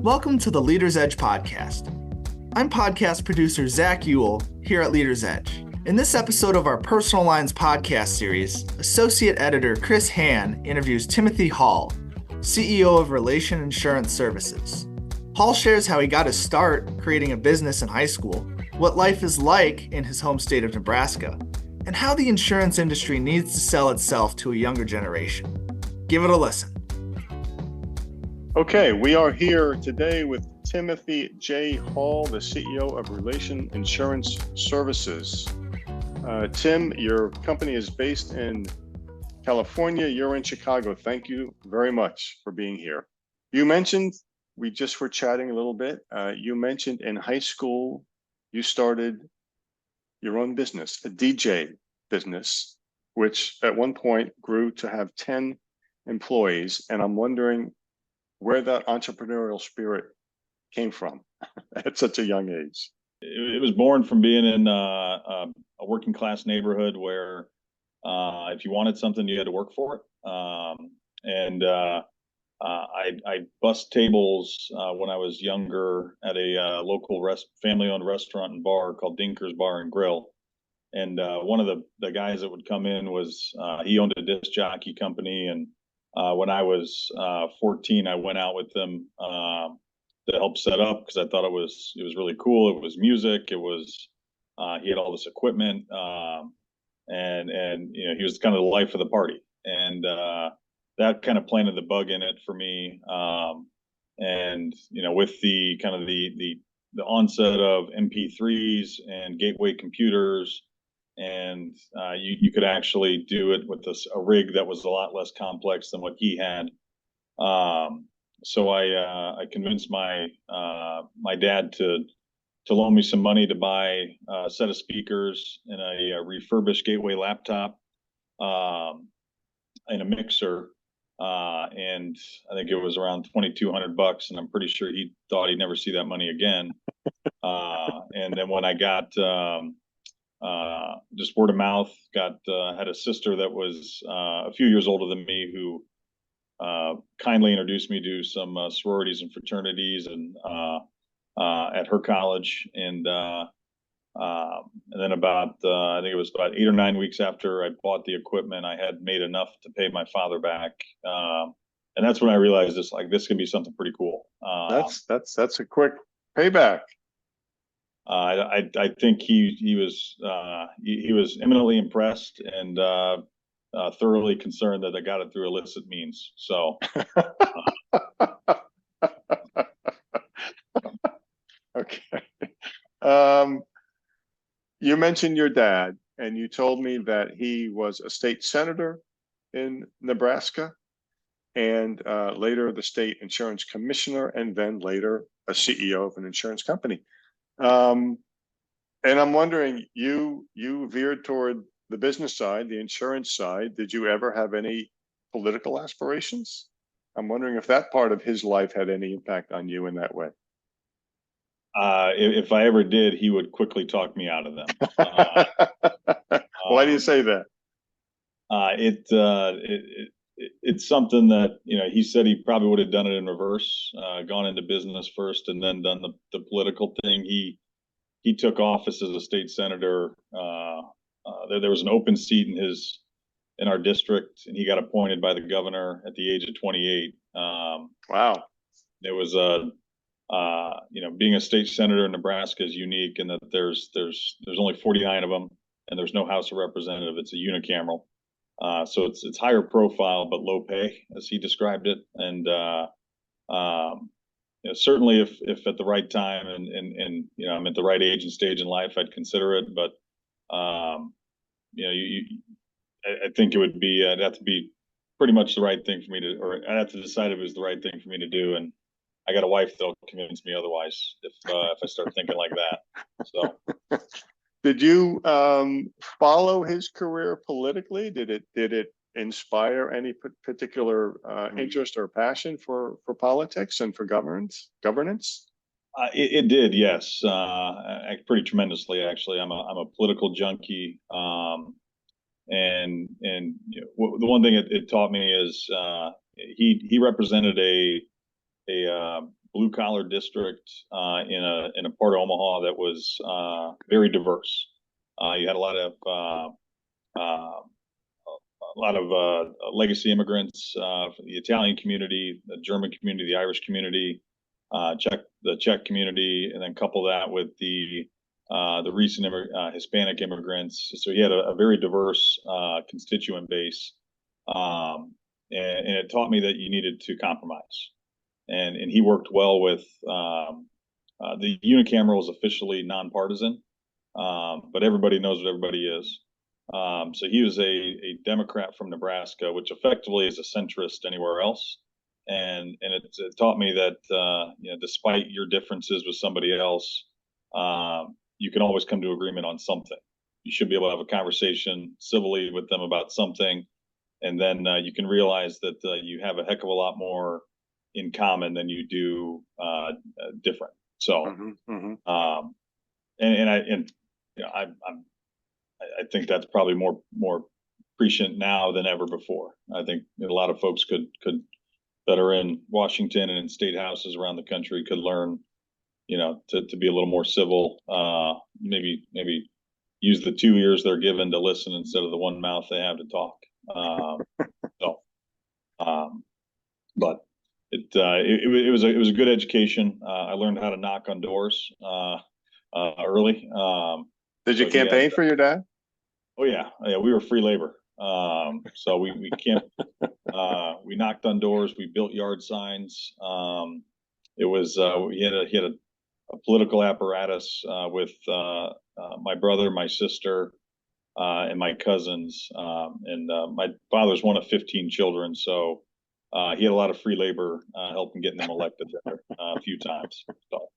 Welcome to the Leader's Edge podcast. I'm podcast producer Zach Ewell here at Leader's Edge. In this episode of our Personal Lines podcast series, Associate Editor Chris Hann interviews Timothy Hall, CEO of Relation Insurance Services. Hall shares how he got his start creating a business in high school, what life is like in his home state of Nebraska, and how the insurance industry needs to sell itself to a younger generation. Give it a listen. Okay, we are here today with Timothy J. Hall, the CEO of Relation Insurance Services. Tim, your company is based in California. You're in Chicago. Thank you very much for being here. You mentioned, we just were chatting a little bit, you mentioned in high school you started your own business, a DJ business, which at one point grew to have 10 employees. And I'm wondering where that entrepreneurial spirit came from at such a young age. It was born from being in a working class neighborhood where if you wanted something, you had to work for it. I bussed tables when I was younger at a local family-owned restaurant and bar called Dinker's Bar and Grill. And one of the guys that would come in was he owned a disc jockey company, and when I was 14, I went out with them to help set up because I thought it was really cool. It was music. It was he had all this equipment, and you know, he was kind of the life of the party, and that kind of planted the bug in it for me. And you know, with the kind of the onset of MP3s and gateway computers. And you could actually do it with a rig that was a lot less complex than what he had. So I convinced my dad to loan me some money to buy a set of speakers and a refurbished gateway laptop and a mixer. And I think it was around $2,200, and I'm pretty sure he thought he'd never see that money again. And then when I got just word of mouth, had a sister that was a few years older than me who kindly introduced me to some sororities and fraternities and at her college. And then about I think it was about 8 or 9 weeks after I bought the equipment, I had made enough to pay my father back. And that's when I realized this could be something pretty cool. That's a quick payback. I think he was eminently impressed and thoroughly concerned that I got it through illicit means. So, okay. You mentioned your dad, and you told me that he was a state senator in Nebraska, and later the state insurance commissioner, and then later a CEO of an insurance company. And I'm wondering, you veered toward the business side, the insurance side. Did you ever have any political aspirations? I'm wondering if that part of his life had any impact on you in that way. If I ever did, he would quickly talk me out of them. Why do you say that? It's something that, you know, he said he probably would have done it in reverse, gone into business first and then done the political thing. He took office as a state senator. There was an open seat in our district, and he got appointed by the governor at the age of 28. Wow. It was you know, being a state senator in Nebraska is unique in that there's only 49 of them, and there's no House of Representative. It's a unicameral. So it's higher profile but low pay, as he described it. And you know, certainly if at the right time and you know, I'm at the right age and stage in life, I'd consider it. But you know, I think it'd have to be pretty much the right thing for me to, or I'd have to decide if it was the right thing for me to do. And I got a wife that'll convince me otherwise if I start thinking like that. So. Did you follow his career politically? Did it inspire any particular interest or passion for politics and for governance? It did, yes, pretty tremendously actually. I'm a political junkie, and you know, the one thing it taught me is he represented a blue collar district in a part of Omaha that was very diverse. You had a lot of legacy immigrants from the Italian community, the German community, the Irish community, the Czech community, and then couple that with the recent Hispanic immigrants. So he had a very diverse constituent base, and it taught me that you needed to compromise. And he worked well with the unicameral is officially nonpartisan, but everybody knows what everybody is. So he was a Democrat from Nebraska, which effectively is a centrist anywhere else. And it taught me that despite your differences with somebody else, you can always come to agreement on something. You should be able to have a conversation civilly with them about something, and then you can realize that you have a heck of a lot more in common than you do different. So, I think that's probably more prescient now than ever before. I think a lot of folks could that are in Washington and in state houses around the country could learn, to be a little more civil. Maybe use the 2 ears they're given to listen instead of the one mouth they have to talk. But it was a good education. I learned how to knock on doors early. Did you campaign for your dad? Oh yeah, we were free labor. So we we knocked on doors, we built yard signs. It was he had a political apparatus with my brother, my sister, and my cousins. And my father's one of 15 children, so he had a lot of free labor helping getting them elected there a few times. So.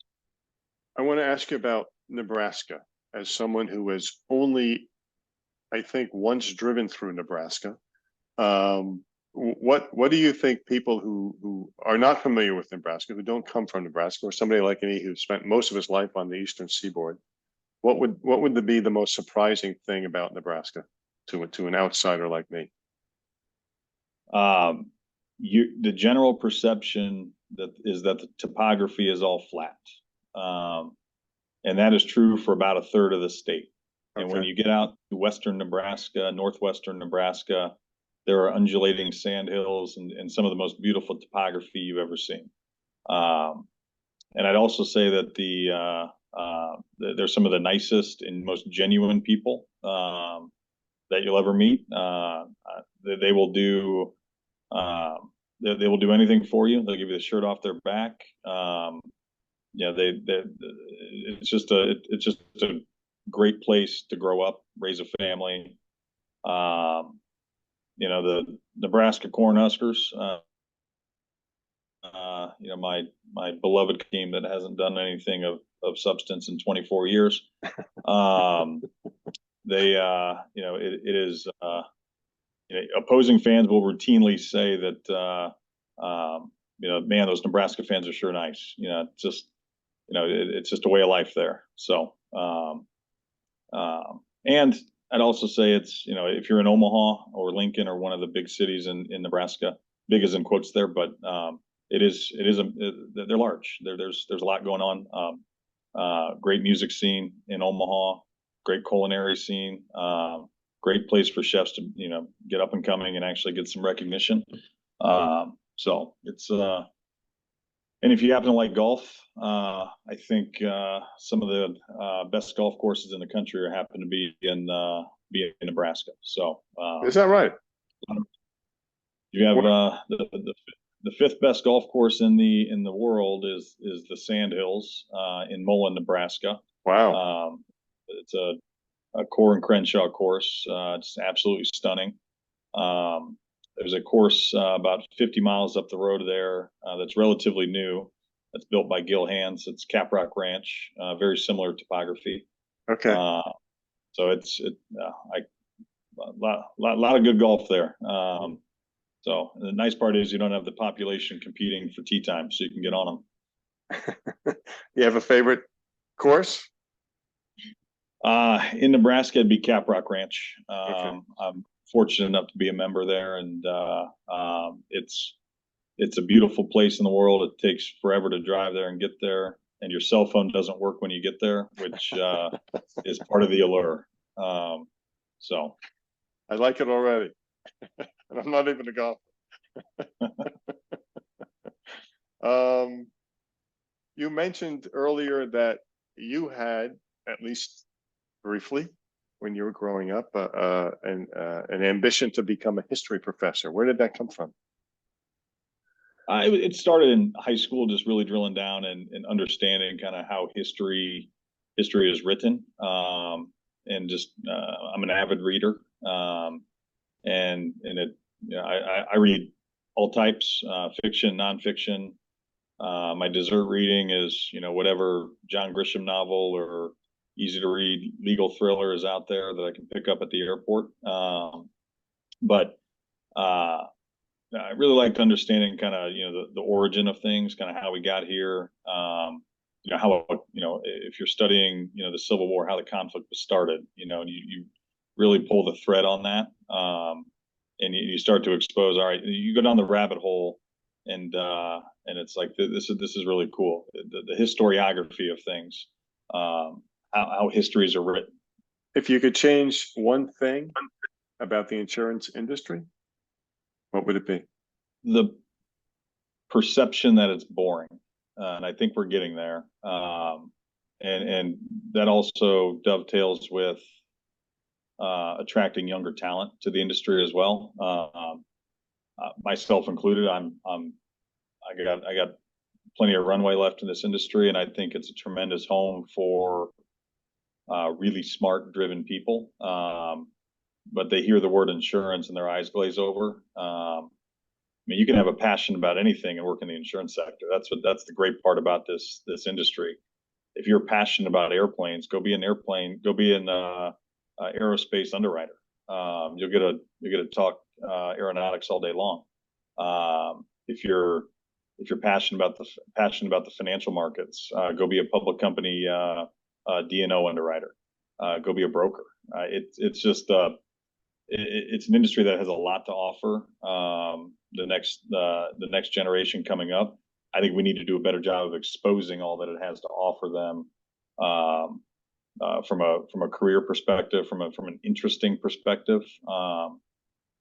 I want to ask you about Nebraska as someone who has only, I think, once driven through Nebraska. What do you think people who are not familiar with Nebraska, who don't come from Nebraska, or somebody like me who spent most of his life on the Eastern Seaboard, what would be the most surprising thing about Nebraska to an outsider like me? The general perception that the topography is all flat, and that is true for about a third of the state. And when you get out to western Nebraska, northwestern Nebraska, there are undulating sand hills and some of the most beautiful topography you've ever seen. And I'd also say that they're some of the nicest and most genuine people that you'll ever meet. They will do they will do anything for you. They'll give you the shirt off their back. It's just a great place to grow up, raise a family. The Nebraska Cornhuskers, my beloved team that hasn't done anything of substance in 24 years. It is, opposing fans will routinely say that, man, those Nebraska fans are sure nice. It's just a way of life there. So, and I'd also say it's, if you're in Omaha or Lincoln or one of the big cities in Nebraska, big is in quotes there, but they're large. There's a lot going on. Great music scene in Omaha, great culinary scene, great place for chefs to, get up and coming and actually get some recognition. So it's, and if you happen to like golf, I think some of the best golf courses in the country happen to be in Nebraska. So is that right? You have the fifth best golf course in the world is the Sand Hills in Mullen, Nebraska. Wow. It's a Core and Crenshaw course. It's absolutely stunning. There's a course about 50 miles up the road there that's relatively new. That's built by Gil Hands. It's Caprock Ranch, very similar topography. Okay. So it's a lot of good golf there. So the nice part is you don't have the population competing for tee time, so you can get on them. You have a favorite course? In Nebraska, it'd be Caprock Ranch. Okay. I'm fortunate enough to be a member there, and it's it's a beautiful place in the world. It takes forever to drive there and get there, and your cell phone doesn't work when you get there, which is part of the allure. So I like it already, and I'm not even a golfer. You mentioned earlier that you had, at least briefly, when you were growing up, an ambition to become a history professor. Where did that come from? It started in high school, just really drilling down and understanding kind of how history is written. And just I'm an avid reader, and it, I read all types, fiction, nonfiction. My dessert reading is, whatever John Grisham novel or easy to read legal thriller is out there that I can pick up at the airport. But I really liked understanding kind of, the origin of things, kind of how we got here. How, if you're studying, the Civil War, how the conflict was started, and you really pull the thread on that. And you start to expose, all right, you go down the rabbit hole, and it's like, this is really cool. The historiography of things, how histories are written. If you could change one thing about the insurance industry, what would it be? The perception that it's boring, and I think we're getting there. And that also dovetails with attracting younger talent to the industry as well. Myself included, I got plenty of runway left in this industry, and I think it's a tremendous home for really smart, driven people. But they hear the word insurance and their eyes glaze over. I mean, you can have a passion about anything and work in the insurance sector. That's the great part about this industry. If you're passionate about airplanes, go be an aerospace underwriter. You'll get to talk aeronautics all day long. If you're passionate about the financial markets, go be a public company D&O underwriter. Go be a broker. It's just it's an industry that has a lot to offer. The next generation coming up, I think we need to do a better job of exposing all that it has to offer them, from a career perspective, from an interesting perspective.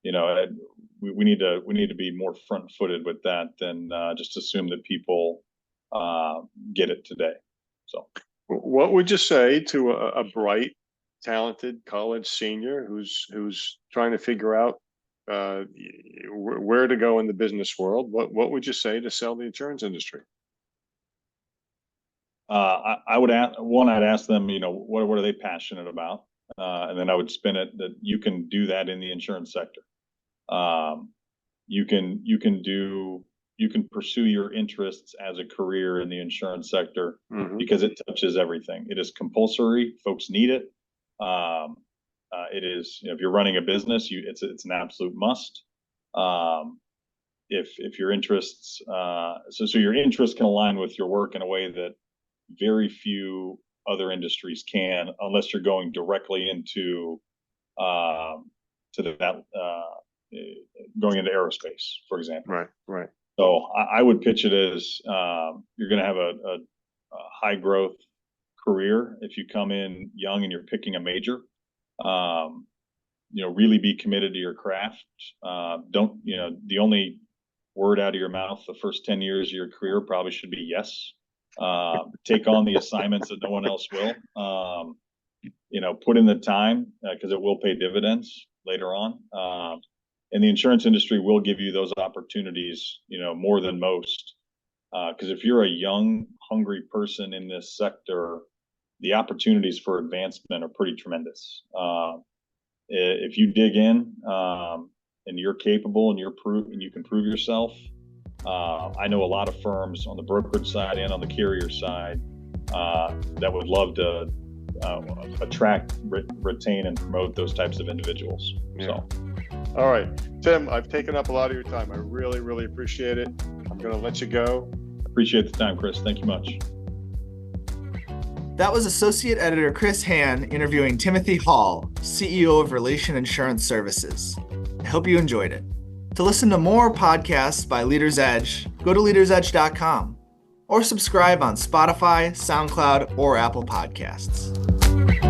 We need to be more front-footed with that than just assume that people get it today. So, what would you say to a bright, talented college senior who's trying to figure out where to go in the business world? What would you say to sell the insurance industry? I would I'd ask them, what are they passionate about? And then I would spin it that you can do that in the insurance sector. You can pursue your interests as a career in the insurance sector, because it touches everything. It is compulsory. Folks need it. It is, if you're running a business, it's an absolute must. If your interests, so your interests can align with your work in a way that very few other industries can, unless you're going directly into going into aerospace, for example. Right. So I would pitch it as you're going to have a high growth career if you come in young and you're picking a major. Really be committed to your craft. The only word out of your mouth the first 10 years of your career probably should be yes. Take on the assignments that no one else will. Put in the time, because it will pay dividends later on. And the insurance industry will give you those opportunities, more than most. Because if you're a young, hungry person in this sector, the opportunities for advancement are pretty tremendous. If you dig in and you're capable and you can prove yourself, I know a lot of firms on the brokerage side and on the carrier side that would love to attract, retain, and promote those types of individuals. Yeah. So, all right, Tim, I've taken up a lot of your time. I really, really appreciate it. I'm going to let you go. Appreciate the time, Chris. Thank you much. That was Associate Editor Chris Hann interviewing Timothy Hall, CEO of Relation Insurance Services. I hope you enjoyed it. To listen to more podcasts by Leaders Edge, go to leadersedge.com or subscribe on Spotify, SoundCloud, or Apple Podcasts.